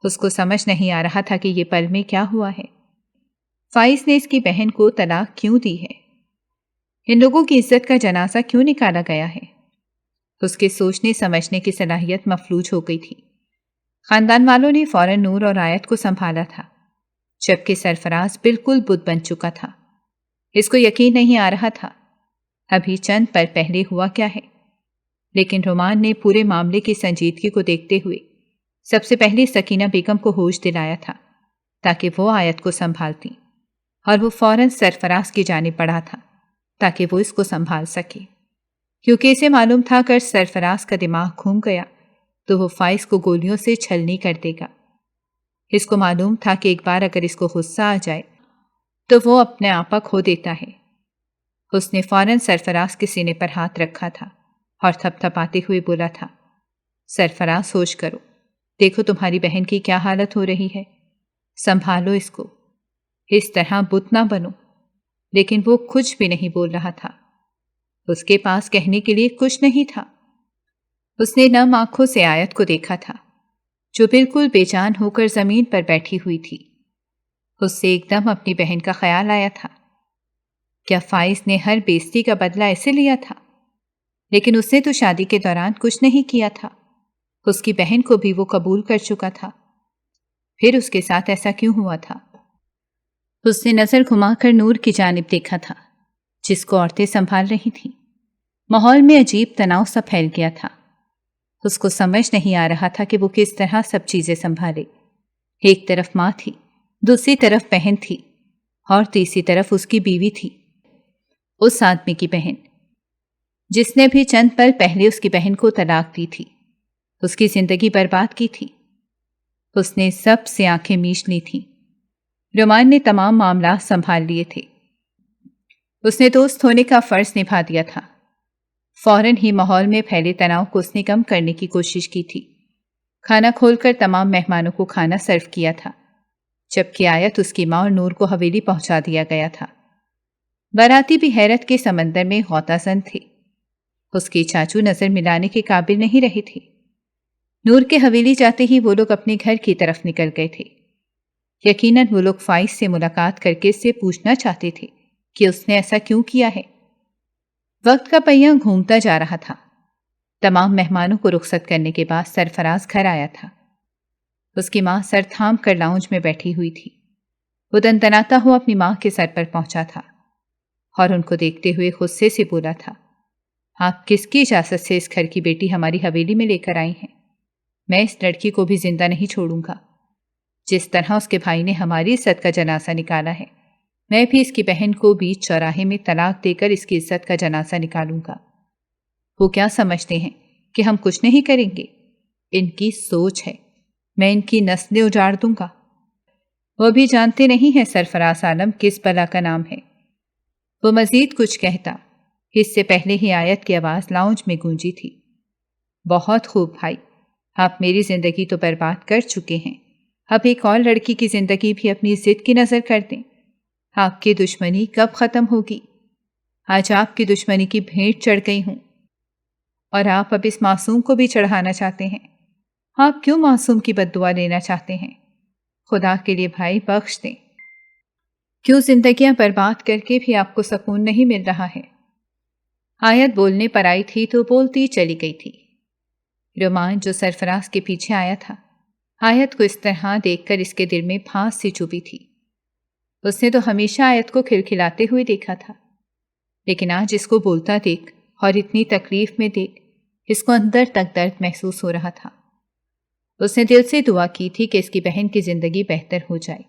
B: اس کو سمجھ نہیں آ رہا تھا کہ یہ پل میں کیا ہوا ہے۔ فائز نے اس کی بہن کو طلاق کیوں دی ہے؟ ان لوگوں کی عزت کا جنازہ کیوں نکالا گیا ہے؟ اس کے سوچنے سمجھنے کی صلاحیت مفلوج ہو گئی تھی۔ خاندان والوں نے فوراً نور اور آیت کو سنبھالا تھا، جبکہ سرفراز بالکل بت بن چکا تھا۔ اس کو یقین نہیں آ رہا تھا ابھی چند پل پہلے ہوا کیا ہے، لیکن رومان نے پورے معاملے کی سنجیدگی کو دیکھتے ہوئے سب سے پہلے سکینہ بیگم کو ہوش دلایا تھا تاکہ وہ آیت کو سنبھالتی، اور وہ فوراً سرفراز کی جانب بڑھا تھا تاکہ وہ اس کو سنبھال سکے، کیونکہ اسے معلوم تھا اگر سرفراز کا دماغ گھوم گیا تو وہ فائز کو گولیوں سے چھلنی کر دے گا۔ اس کو معلوم تھا کہ ایک بار اگر اس کو غصہ آ جائے تو وہ اپنے آپا کھو دیتا ہے۔ اس نے فوراً سرفراز کے سینے پر ہاتھ رکھا تھا اور تھپ تھپاتے ہوئے بولا تھا، سرفراز ہوش کرو، دیکھو تمہاری بہن کی کیا حالت ہو رہی ہے، سنبھالو اس کو، اس طرح بت نہ بنو۔ لیکن وہ کچھ بھی نہیں بول رہا تھا۔ اس کے پاس کہنے کے لیے کچھ نہیں تھا۔ اس نے نم آنکھوں سے آیت کو دیکھا تھا جو بالکل بے جان ہو کر زمین پر بیٹھی ہوئی تھی۔ اس سے ایک دم اپنی بہن کا خیال آیا تھا۔ کیا فائز نے ہر بے عزتی کا بدلہ ایسے لیا تھا؟ لیکن اس نے تو شادی کے دوران کچھ نہیں کیا تھا۔ اس کی بہن کو بھی وہ قبول کر چکا تھا، پھر اس کے ساتھ ایسا کیوں ہوا تھا؟ اس نے نظر گھما کر نور کی جانب دیکھا تھا جس کو عورتیں سنبھال رہی تھیں۔ ماحول میں عجیب تناؤ سا پھیل گیا تھا۔ اس کو سمجھ نہیں آ رہا تھا کہ وہ کس طرح سب چیزیں سنبھالے۔ ایک طرف ماں تھی، دوسری طرف بہن تھی، اور تیسری طرف اس کی بیوی تھی، اس آدمی کی بہن جس نے بھی چند پل پہلے اس کی بہن کو طلاق دی تھی، اس کی زندگی برباد کی تھی۔ اس نے سب سے آنکھیں میچ لی تھیں۔ رومان نے تمام معاملات سنبھال لیے تھے۔ اس نے دوست ہونے کا فرض نبھا دیا تھا۔ فوراً ہی ماحول میں پھیلے تناؤ کو اس نے کم کرنے کی کوشش کی تھی۔ کھانا کھول کر تمام مہمانوں کو کھانا سرو کیا تھا، جبکہ آیت، اس کی ماں اور نور کو حویلی پہنچا دیا گیا تھا۔ باراتی بھی حیرت کے سمندر میں غوطہ زن تھے۔ اس کے چاچو نظر ملانے کے قابل نہیں رہے تھے۔ نور کے حویلی جاتے ہی وہ لوگ اپنے گھر کی طرف نکل گئے تھے۔ یقیناً وہ لوگ فائز سے ملاقات کر کے اس سے پوچھنا چاہتے تھے کہ اس نے ایسا کیوں کیا ہے۔ وقت کا پہیہ گھومتا جا رہا تھا۔ تمام مہمانوں کو رخصت کرنے کے بعد سرفراز گھر آیا تھا۔ اس کی ماں سر تھام کر لاؤنج میں بیٹھی ہوئی تھی۔ وہ دندناتا ہوا اپنی ماں کے سر پر پہنچا تھا اور ان کو دیکھتے ہوئے غصے سے بولا تھا، آپ کس کی اجازت سے اس گھر کی بیٹی ہماری حویلی میں لے کر آئی ہیں؟ میں اس لڑکی کو بھی زندہ نہیں چھوڑوں گا۔ جس طرح اس کے بھائی نے ہماری عزت کا جنازہ نکالا ہے، میں بھی اس کی بہن کو بیچ چوراہے میں طلاق دے کر اس کی عزت کا جنازہ نکالوں گا۔ وہ کیا سمجھتے ہیں کہ ہم کچھ نہیں کریں گے؟ ان کی سوچ ہے، میں ان کی نسلیں اجاڑ دوں گا۔ وہ بھی جانتے نہیں ہیں سرفراز عالم کس بلا کا نام ہے۔ وہ مزید کچھ کہتا، اس سے پہلے ہی آیت کی آواز لاؤنج میں گونجی تھی، بہت خوب بھائی، آپ میری زندگی تو برباد کر چکے ہیں، اب ایک اور لڑکی کی زندگی بھی اپنی ضد کی نظر کر دیں۔ آپ کی دشمنی کب ختم ہوگی؟ آج آپ کی دشمنی کی بھیٹ چڑھ گئی ہوں، اور آپ اب اس معصوم کو بھی چڑھانا چاہتے ہیں۔ آپ کیوں معصوم کی بد دعا لینا چاہتے ہیں؟ خدا کے لیے بھائی بخش دیں۔ کیوں زندگیاں برباد کر کے بھی آپ کو سکون نہیں مل رہا ہے؟ آیت بولنے پر آئی تھی تو بولتی چلی گئی تھی۔ رومان جو سرفراز کے پیچھے آیا تھا، آیت کو اس طرح دیکھ کر اس کے دل میں پھانس سی چبھی تھی۔ اس نے تو ہمیشہ آیت کو کھلکھلاتے ہوئے دیکھا تھا، لیکن آج اس کو بولتا دیکھ اور اتنی تکلیف میں دیکھ اس کو اندر تک درد محسوس ہو رہا تھا۔ اس نے دل سے دعا کی تھی کہ اس کی بہن کی زندگی بہتر ہو جائے۔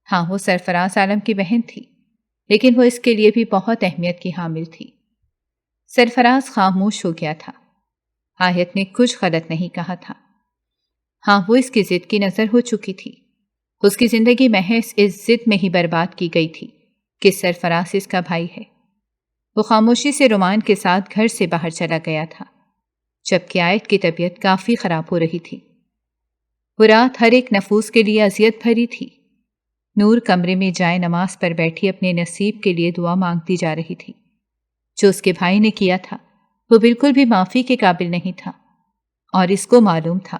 B: ہاں، وہ سرفراز عالم کی بہن تھی، لیکن وہ اس کے لیے بھی بہت اہمیت کی حامل تھی۔ سرفراز خاموش ہو گیا تھا۔ آیت نے کچھ غلط نہیں کہا تھا۔ ہاں، وہ اس کی ضد کی نظر ہو چکی تھی۔ اس کی زندگی محض اس ضد میں ہی برباد کی گئی تھی کہ سرفراز اس کا بھائی ہے۔ وہ خاموشی سے رومان کے ساتھ گھر سے باہر چلا گیا تھا، جبکہ آیت کی طبیعت کافی خراب ہو رہی تھی۔ وہ رات ہر ایک نفوس کے لیے اذیت بھری تھی۔ نور کمرے میں جائے نماز پر بیٹھی اپنے نصیب کے لیے دعا مانگتی جا رہی تھی۔ جو اس کے بھائی نے کیا تھا وہ بالکل بھی معافی کے قابل نہیں تھا، اور اس کو معلوم تھا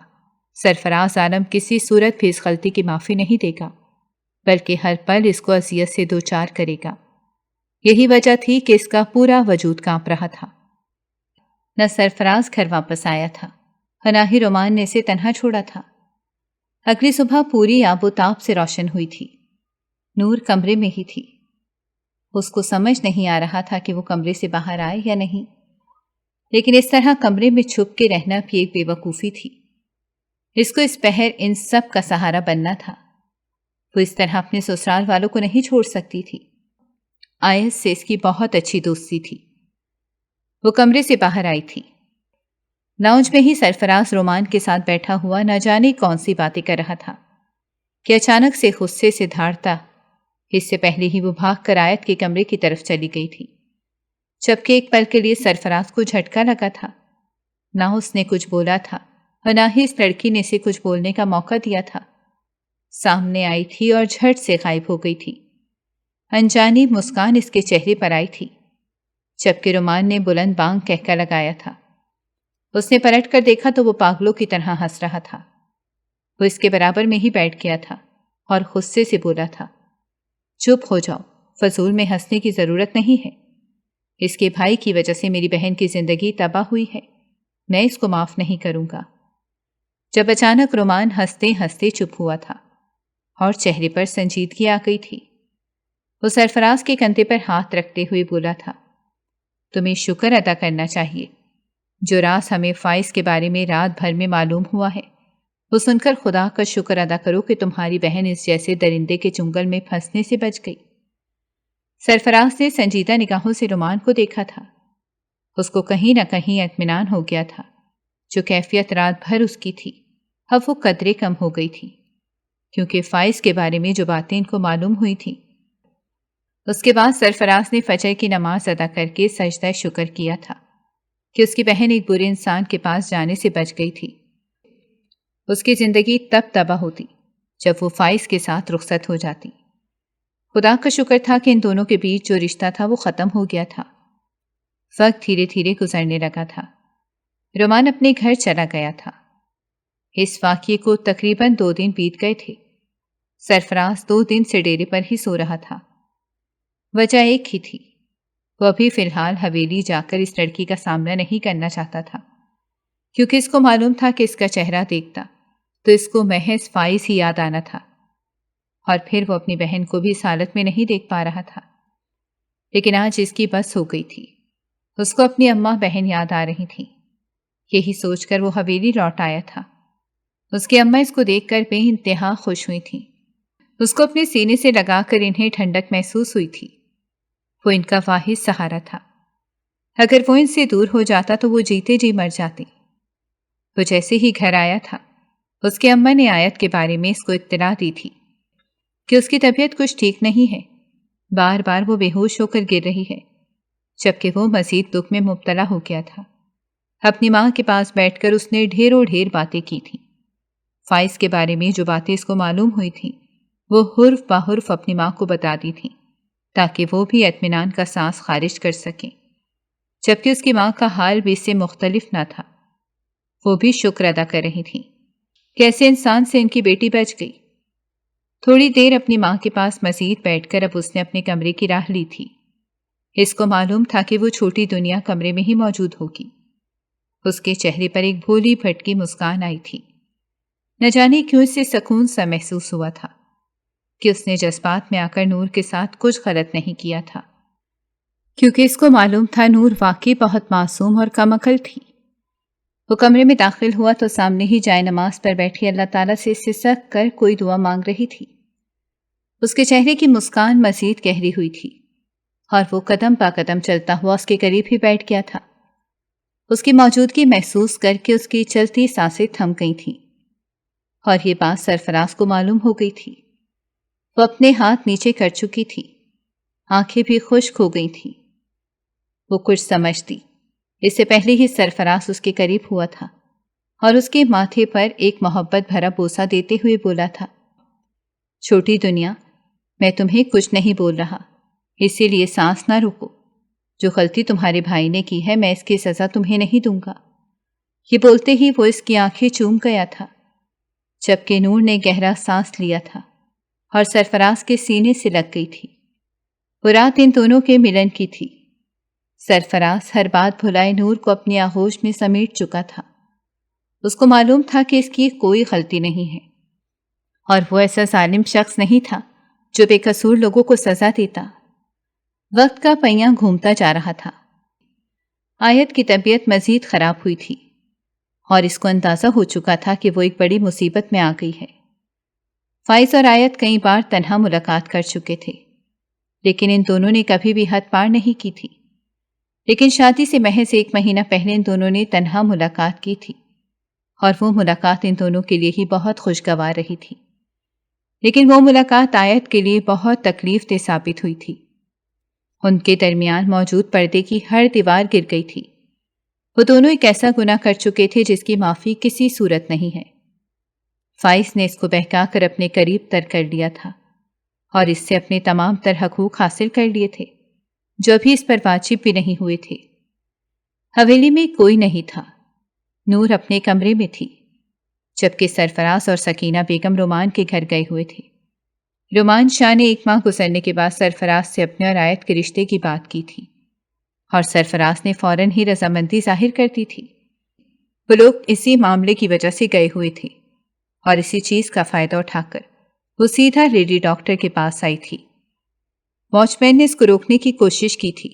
B: سرفراز عالم کسی صورت بھی اس غلطی کی معافی نہیں دے گا، بلکہ ہر پل اس کو اذیت سے دوچار کرے گا۔ یہی وجہ تھی کہ اس کا پورا وجود کانپ رہا تھا۔ نہ سرفراز گھر واپس آیا تھا، اور نہ ہی رومان نے اسے تنہا چھوڑا تھا۔ اگلی صبح پوری آب و تاب سے روشن ہوئی تھی۔ نور کمرے میں ہی تھی۔ اس کو سمجھ نہیں آ رہا تھا کہ وہ کمرے سے باہر آئے یا نہیں، لیکن اس طرح کمرے میں چھپ کے رہنا بھی ایک بے وقوفی تھی۔ اس کو اس پہر ان سب کا سہارا بننا تھا۔ وہ اس طرح اپنے سسرال والوں کو نہیں چھوڑ سکتی تھی۔ آیت سے اس کی بہت اچھی دوستی تھی۔ وہ کمرے سے باہر آئی تھی۔ لاؤنج میں ہی سرفراز رومان کے ساتھ بیٹھا ہوا نہ جانے کون سی باتیں کر رہا تھا کہ اچانک سے غصے سے دھاڑتا اس سے پہلے ہی وہ بھاگ کر آیت کے کمرے کی طرف چلی گئی تھی، جبکہ ایک پل کے لیے سرفراز کو جھٹکا لگا تھا۔ نہ اس نے کچھ بولا تھا اور نہ ہی اس لڑکی نے اسے کچھ بولنے کا موقع دیا تھا۔ سامنے آئی تھی اور جھٹ سے غائب ہو گئی تھی۔ انجانی مسکان اس کے چہرے پر آئی تھی، جبکہ رومان نے بلند بانگ کہہ کر لگایا تھا۔ اس نے پلٹ کر دیکھا تو وہ پاگلوں کی طرح ہنس رہا تھا۔ وہ اس کے برابر میں ہی بیٹھ گیا تھا اور غصے سے بولا تھا، چپ ہو جاؤ، فضول میں ہنسنے کی ضرورت نہیں ہے۔ اس کے بھائی کی وجہ سے میری بہن کی زندگی تباہ ہوئی ہے، میں اس کو معاف نہیں کروں گا۔ جب اچانک رومان ہنستے ہنستے چپ ہوا تھا اور چہرے پر سنجیدگی آ گئی تھی، وہ سرفراز کے کندھے پر ہاتھ رکھتے ہوئے بولا تھا، تمہیں شکر ادا کرنا چاہیے۔ جو راز ہمیں فائز کے بارے میں رات بھر میں معلوم ہوا ہے، وہ سن کر خدا کا شکر ادا کرو کہ تمہاری بہن اس جیسے درندے کے چنگل میں پھنسنے سے بچ گئی۔ سرفراز نے سنجیدہ نگاہوں سے رومان کو دیکھا تھا۔ اس کو کہیں نہ کہیں اطمینان ہو گیا تھا۔ جو کیفیت رات بھر اس کی تھی، اب وہ قدرے کم ہو گئی تھی، کیونکہ فائز کے بارے میں جو باتیں ان کو معلوم ہوئی تھیں۔ اس کے بعد سرفراز نے فجر کی نماز ادا کر کے سجدہ شکر کیا تھا کہ اس کی بہن ایک برے انسان کے پاس جانے سے بچ گئی تھی۔ اس کی زندگی تب تباہ ہوتی جب وہ فائز کے ساتھ رخصت ہو جاتی۔ خدا کا شکر تھا کہ ان دونوں کے بیچ جو رشتہ تھا وہ ختم ہو گیا تھا۔ وقت دھیرے دھیرے گزرنے لگا تھا۔ رومان اپنے گھر چلا گیا تھا۔ اس واقعے کو تقریباً 2 دن بیت گئے تھے۔ سرفراز 2 دن سے ڈیرے پر ہی سو رہا تھا۔ وجہ ایک ہی تھی، وہ ابھی فی الحال حویلی جا کر اس لڑکی کا سامنا نہیں کرنا چاہتا تھا، کیونکہ اس کو معلوم تھا کہ اس کا چہرہ دیکھتا تو اس کو محض فائز ہی یاد آنا تھا، اور پھر وہ اپنی بہن کو بھی اس حالت میں نہیں دیکھ پا رہا تھا۔ لیکن آج اس کی بس ہو گئی تھی۔ اس کو اپنی اماں بہن یاد آ رہی تھی۔ یہی سوچ کر وہ حویلی لوٹ آیا تھا۔ اس کی اماں اس کو دیکھ کر بے انتہا خوش ہوئی تھیں۔ اس کو اپنے سینے سے لگا کر انہیں ٹھنڈک محسوس ہوئی تھی۔ وہ ان کا واحد سہارا تھا۔ اگر وہ ان سے دور ہو جاتا تو وہ جیتے جی مر جاتی۔ وہ جیسے ہی گھر آیا تھا، اس کی اماں نے آیت کے بارے میں اس کو اطلاع دی تھی کہ اس کی طبیعت کچھ ٹھیک نہیں ہے، بار بار وہ بے ہوش ہو کر گر رہی ہے، جبکہ وہ مزید دکھ میں مبتلا ہو گیا تھا۔ اپنی ماں کے پاس بیٹھ کر اس نے ڈھیروں ڈھیر باتیں کی تھیں۔ فائز کے بارے میں جو باتیں اس کو معلوم ہوئی تھیں وہ حرف بحرف اپنی ماں کو بتا دی تھیں تاکہ وہ بھی اطمینان کا سانس خارج کر سکیں، جبکہ اس کی ماں کا حال بھی اس سے مختلف نہ تھا۔ وہ بھی شکر ادا کر رہی تھیں کہ ایسے انسان سے ان کی بیٹی بچ گئی۔ تھوڑی دیر اپنی ماں کے پاس مزید بیٹھ کر اب اس نے اپنے کمرے کی راہ لی تھی۔ اس کو معلوم تھا کہ وہ چھوٹی دنیا کمرے میں ہی موجود ہوگی۔ اس کے چہرے پر ایک بھولی بھٹکی مسکان آئی تھی۔ نہ جانے کیوں اس سے سکون سا محسوس ہوا تھا کہ اس نے جذبات میں آ کر نور کے ساتھ کچھ غلط نہیں کیا تھا، کیونکہ اس کو معلوم تھا نور واقعی بہت معصوم اور کم عقل تھی۔ وہ کمرے میں داخل ہوا تو سامنے ہی جائے نماز پر بیٹھی اللہ تعالیٰ سے سسک کر کوئی دعا مانگ رہی تھی۔ اس کے چہرے کی مسکان مزید گہری ہوئی تھی اور وہ قدم پا قدم چلتا ہوا اس کے قریب ہی بیٹھ گیا تھا۔ اس کی موجودگی محسوس کر کے اس کی چلتی سانسیں تھم گئی تھیں اور یہ بات سرفراز کو معلوم ہو گئی تھی۔ وہ اپنے ہاتھ نیچے کر چکی تھی، آنکھیں بھی خشک ہو گئی تھیں۔ وہ کچھ سمجھتی، اس سے پہلے ہی سرفراز اس کے قریب ہوا تھا اور اس کے ماتھے پر ایک محبت بھرا بوسہ دیتے ہوئے بولا تھا، چھوٹی دنیا، میں تمہیں کچھ نہیں بول رہا، اسی لیے سانس نہ روکو۔ جو غلطی تمہارے بھائی نے کی ہے میں اس کی سزا تمہیں نہیں دوں گا۔ یہ بولتے ہی وہ اس کی آنکھیں چوم گیا تھا، جبکہ نور نے گہرا سانس لیا تھا اور سرفراز کے سینے سے لگ گئی تھی۔ وہ رات ان دونوں کے ملن کی تھی۔ سرفراز ہر بات بھلائے نور کو اپنی آغوش میں سمیٹ چکا تھا۔ اس کو معلوم تھا کہ اس کی کوئی غلطی نہیں ہے اور وہ ایسا ظالم شخص نہیں تھا جو بے قصور لوگوں کو سزا دیتا۔ وقت کا پہیہ گھومتا جا رہا تھا۔ آیت کی طبیعت مزید خراب ہوئی تھی اور اس کو اندازہ ہو چکا تھا کہ وہ ایک بڑی مصیبت میں آ گئی ہے۔ فائز اور آیت کئی بار تنہا ملاقات کر چکے تھے، لیکن ان دونوں نے کبھی بھی حد پار نہیں کی تھی۔ لیکن شادی سے محض 1 مہینہ پہلے ان دونوں نے تنہا ملاقات کی تھی اور وہ ملاقات ان دونوں کے لیے ہی بہت خوشگوار رہی تھی۔ لیکن وہ ملاقات آیت کے لیے بہت تکلیف دہ ثابت ہوئی تھی۔ ان کے درمیان موجود پردے کی ہر دیوار گر گئی تھی۔ وہ دونوں ایک ایسا گناہ کر چکے تھے جس کی معافی کسی صورت نہیں ہے۔ فائز نے اس کو بہکا کر اپنے قریب تر کر لیا تھا اور اس سے اپنے تمام تر حقوق حاصل کر لیے تھے جو ابھی اس پر واجب بھی نہیں ہوئے تھے۔ حویلی میں کوئی نہیں تھا، نور اپنے کمرے میں تھی، جبکہ سرفراز اور سکینہ بیگم رومان کے گھر گئے ہوئے تھے۔ رومان شاہ نے 1 ماہ گزرنے کے بعد سرفراز سے اپنے اور آیت کے رشتے کی بات کی تھی اور سرفراز نے فوراً ہی رضامندی ظاہر کر دی تھی۔ وہ لوگ اسی معاملے کی وجہ سے گئے ہوئے تھے اور اسی چیز کا فائدہ اٹھا کر وہ سیدھا لیڈی ڈاکٹر کے پاس آئی تھی۔ واچ مین نے اس کو روکنے کی کوشش کی تھی،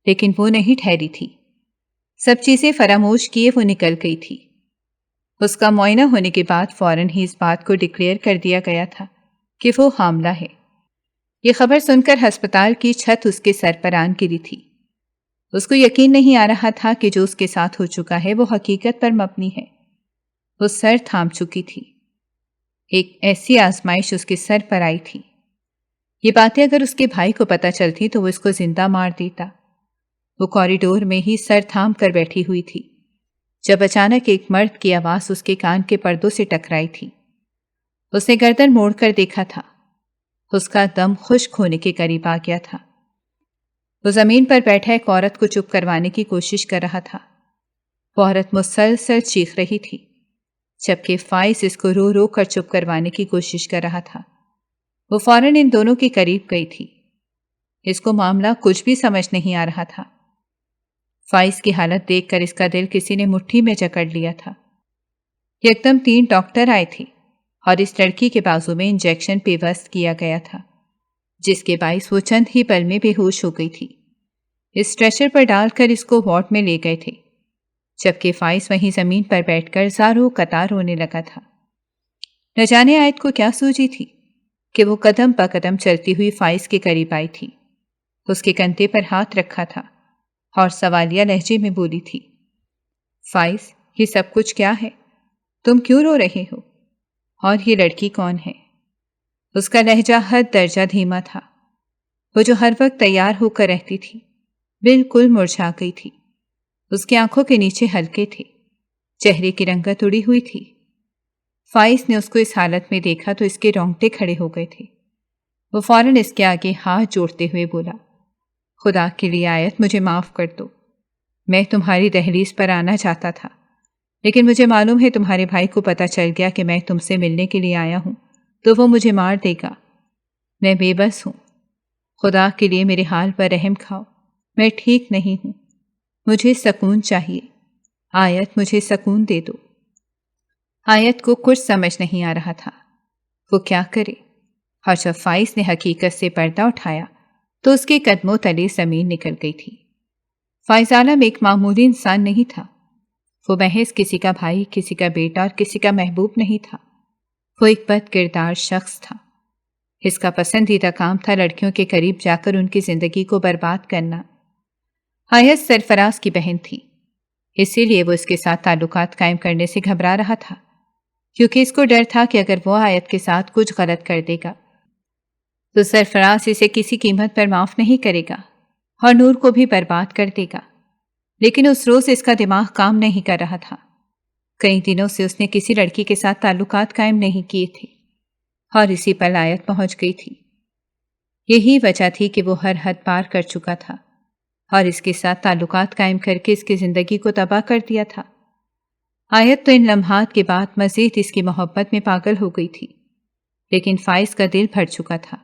B: لیکن وہ نہیں ٹھہری تھی۔ سب چیزیں فراموش کیے وہ نکل گئی تھی۔ اس کا معائنہ ہونے کے بعد فوراً ہی اس بات کو ڈکلیئر کر دیا گیا تھا کہ وہ حاملہ ہے۔ یہ خبر سن کر ہسپتال کی چھت اس کے سر پر آن گری تھی۔ اس کو یقین نہیں آ رہا تھا کہ جو اس کے ساتھ ہو چکا ہے وہ حقیقت پر مبنی ہے۔ وہ سر تھام چکی تھی۔ ایک ایسی آزمائش اس کے سر پر آئی تھی۔ یہ باتیں اگر اس کے بھائی کو پتہ چلتی تو وہ اس کو زندہ مار دیتا۔ وہ کوریڈور میں ہی سر تھام کر بیٹھی ہوئی تھی جب اچانک ایک مرد کی آواز اس کے کان کے پردوں سے ٹکرائی تھی۔ اس نے گردن موڑ کر دیکھا تھا۔ اس کا دم خشک ہونے کے قریب آ گیا تھا۔ وہ زمین پر بیٹھا ایک عورت کو چپ کروانے کی کوشش کر رہا تھا۔ وہ عورت مسلسل چیخ رہی تھی، جبکہ فائز اس کو رو رو کر چپ کروانے کی کوشش کر رہا تھا۔ وہ فوراً ان دونوں کے قریب گئی تھی۔ اس کو معاملہ کچھ بھی سمجھ نہیں آ رہا تھا۔ فائز کی حالت دیکھ کر اس کا دل کسی نے مٹھی میں جکڑ لیا تھا۔ یکدم 3 ڈاکٹر آئے تھے اور اس لڑکی کے بازو میں انجیکشن پیوست کیا گیا تھا، جس کے باعث وہ چند ہی پل میں بے ہوش ہو گئی تھی۔ اس اسٹریچر پر ڈال کر اس کو وارڈ میں لے گئے تھے، جبکہ فائز وہیں زمین پر بیٹھ کر زاروں قطار رونے لگا تھا۔ نہ جانے آیت کو کیا سوجی تھی کہ وہ قدم پا قدم چلتی ہوئی فائز کے قریب آئی تھی، اس کے کندھے پر ہاتھ رکھا تھا اور سوالیہ لہجے میں بولی تھی، فائز، یہ سب کچھ کیا ہے؟ تم کیوں رو رہے ہو؟ اور یہ لڑکی کون ہے؟ اس کا لہجہ حد درجہ دھیما تھا۔ وہ جو ہر وقت تیار ہو کر رہتی تھی بالکل مرجھا گئی تھی۔ اس کی آنکھوں کے نیچے ہلکے تھے، چہرے کی رنگت اڑی ہوئی تھی۔ فائز نے اس کو اس حالت میں دیکھا تو اس کے رونگٹے کھڑے ہو گئے تھے۔ وہ فوراً اس کے آگے ہاتھ جوڑتے ہوئے بولا، خدا کے لیے آیت، مجھے معاف کر دو۔ میں تمہاری دہلیز پر آنا چاہتا تھا، لیکن مجھے معلوم ہے تمہارے بھائی کو پتہ چل گیا کہ میں تم سے ملنے کے لیے آیا ہوں تو وہ مجھے مار دے گا۔ میں بے بس ہوں، خدا کے لیے میرے حال پر رحم کھاؤ، میں ٹھیک نہیں ہوں، مجھے سکون چاہیے، آیت مجھے سکون دے دو۔ آیت کو کچھ سمجھ نہیں آ رہا تھا، وہ کیا کرے، اور جب فائز نے حقیقت سے پردہ اٹھایا تو اس کے قدموں تلے زمین نکل گئی تھی۔ فائز عالم ایک معمولی انسان نہیں تھا، وہ محض کسی کا بھائی، کسی کا بیٹا اور کسی کا محبوب نہیں تھا، وہ ایک بد کردار شخص تھا۔ اس کا پسندیدہ کام تھا لڑکیوں کے قریب جا کر ان کی زندگی کو برباد کرنا۔ آیت سرفراز کی بہن تھی، اسی لیے وہ اس کے ساتھ تعلقات قائم کرنے سے گھبرا رہا تھا، کیونکہ اس کو ڈر تھا کہ اگر وہ آیت کے ساتھ کچھ غلط کر دے گا تو سرفراز اسے کسی قیمت پر معاف نہیں کرے گا اور نور کو بھی برباد کر دے گا۔ لیکن اس روز اس کا دماغ کام نہیں کر رہا تھا۔ کئی دنوں سے اس نے کسی لڑکی کے ساتھ تعلقات قائم نہیں کیے تھے اور اسی پر آیت پہنچ گئی تھی۔ یہی وجہ تھی کہ وہ ہر حد پار کر چکا تھا اور اس کے ساتھ تعلقات قائم کر کے اس کی زندگی کو تباہ کر دیا تھا۔ آیت تو ان لمحات کے بعد مزید اس کی محبت میں پاگل ہو گئی تھی، لیکن فائز کا دل بھر چکا تھا۔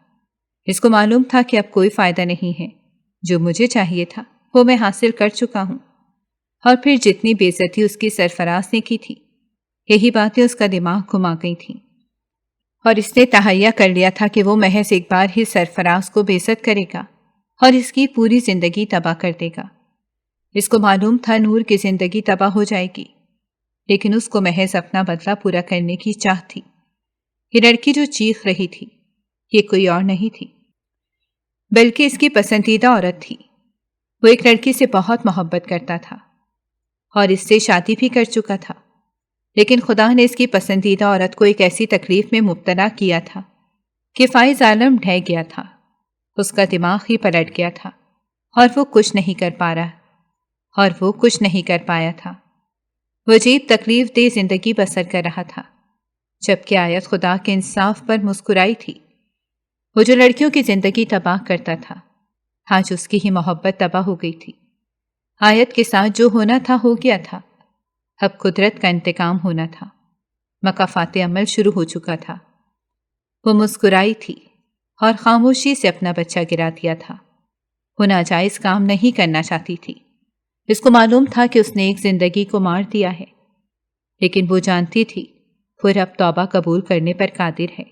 B: اس کو معلوم تھا کہ اب کوئی فائدہ نہیں ہے، جو مجھے چاہیے تھا وہ میں حاصل کر چکا ہوں، اور پھر جتنی بے عزتی اس کی سرفراز نے کی تھی، یہی باتیں اس کا دماغ گھما گئی تھیں، اور اس نے تہیہ کر لیا تھا کہ وہ محض ایک بار ہی سرفراز کو بے عزت کرے گا اور اس کی پوری زندگی تباہ کر دے گا۔ اس کو معلوم تھا نور کی زندگی تباہ ہو جائے گی، لیکن اس کو محض اپنا بدلہ پورا کرنے کی چاہ تھی۔ یہ لڑکی جو چیخ رہی تھی یہ کوئی اور نہیں تھی بلکہ اس کی پسندیدہ عورت تھی۔ وہ ایک لڑکی سے بہت محبت کرتا تھا اور اس سے شادی بھی کر چکا تھا، لیکن خدا نے اس کی پسندیدہ عورت کو ایک ایسی تکلیف میں مبتلا کیا تھا کہ فائز عالم ڈھہ گیا تھا، اس کا دماغ ہی پلٹ گیا تھا اور وہ کچھ نہیں کر پایا تھا۔ وہ عجیب تکلیف دہ زندگی بسر کر رہا تھا، جبکہ آیت خدا کے انصاف پر مسکرائی تھی۔ وہ جو لڑکیوں کی زندگی تباہ کرتا تھا، آج اس کی ہی محبت تباہ ہو گئی تھی۔ آیت کے ساتھ جو ہونا تھا ہو گیا تھا، اب قدرت کا انتقام ہونا تھا۔ مکافات عمل شروع ہو چکا تھا۔ وہ مسکرائی تھی اور خاموشی سے اپنا بچہ گرا دیا تھا۔ وہ ناجائز کام نہیں کرنا چاہتی تھی، اس کو معلوم تھا کہ اس نے ایک زندگی کو مار دیا ہے، لیکن وہ جانتی تھی وہ رب توبہ قبول کرنے پر قادر ہے۔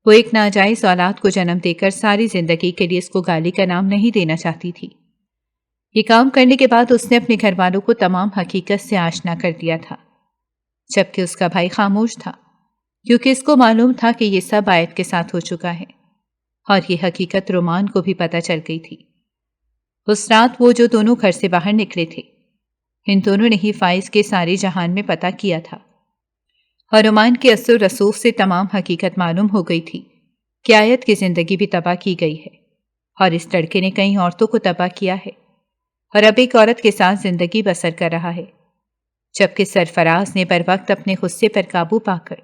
B: وہ ایک ناجائز اولاد کو جنم دے کر ساری زندگی کے لیے اس کو گالی کا نام نہیں دینا چاہتی تھی۔ یہ کام کرنے کے بعد اس نے اپنے گھر والوں کو تمام حقیقت سے آشنا کر دیا تھا، جبکہ اس کا بھائی خاموش تھا، کیونکہ اس کو معلوم تھا کہ یہ سب آیت کے ساتھ ہو چکا ہے، اور یہ حقیقت رومان کو بھی پتہ چل گئی تھی۔ اس رات وہ جو دونوں گھر سے باہر نکلے تھے، ان دونوں نے ہی فائز کے سارے جہان میں پتہ کیا تھا، اور رومان کے اثر و رسوخ سے تمام حقیقت معلوم ہو گئی تھی کہ آیت کی زندگی بھی تباہ کی گئی ہے، اور اس لڑکے نے کئی عورتوں کو تباہ کیا ہے اور اب ایک عورت کے ساتھ زندگی بسر کر رہا ہے، جبکہ سرفراز نے بر وقت اپنے غصے پر قابو پا کر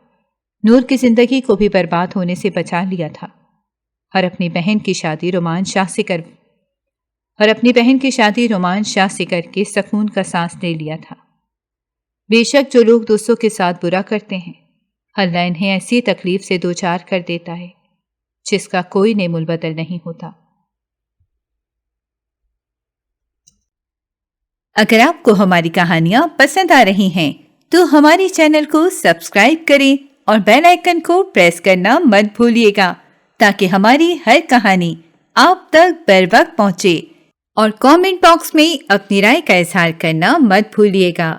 B: نور کی زندگی کو بھی برباد ہونے سے بچا لیا تھا، اور اپنی بہن کی شادی رومان شاہ سے کر کے سکون کا سانس لے لیا تھا۔ بے شک جو لوگ دوسروں کے ساتھ برا کرتے ہیں، اللہ انہیں ایسی تکلیف سے دوچار کر دیتا ہے جس کا کوئی نعم البدل نہیں ہوتا۔
A: اگر آپ کو ہماری کہانیاں پسند آ رہی ہیں تو ہمارے چینل کو سبسکرائب کریں اور بیل آئیکن کو پریس کرنا مت بھولیے گا تاکہ ہماری ہر کہانی آپ تک بر وقت پہنچے، اور کامنٹ باکس میں اپنی رائے کا اظہار کرنا مت بھولیے گا۔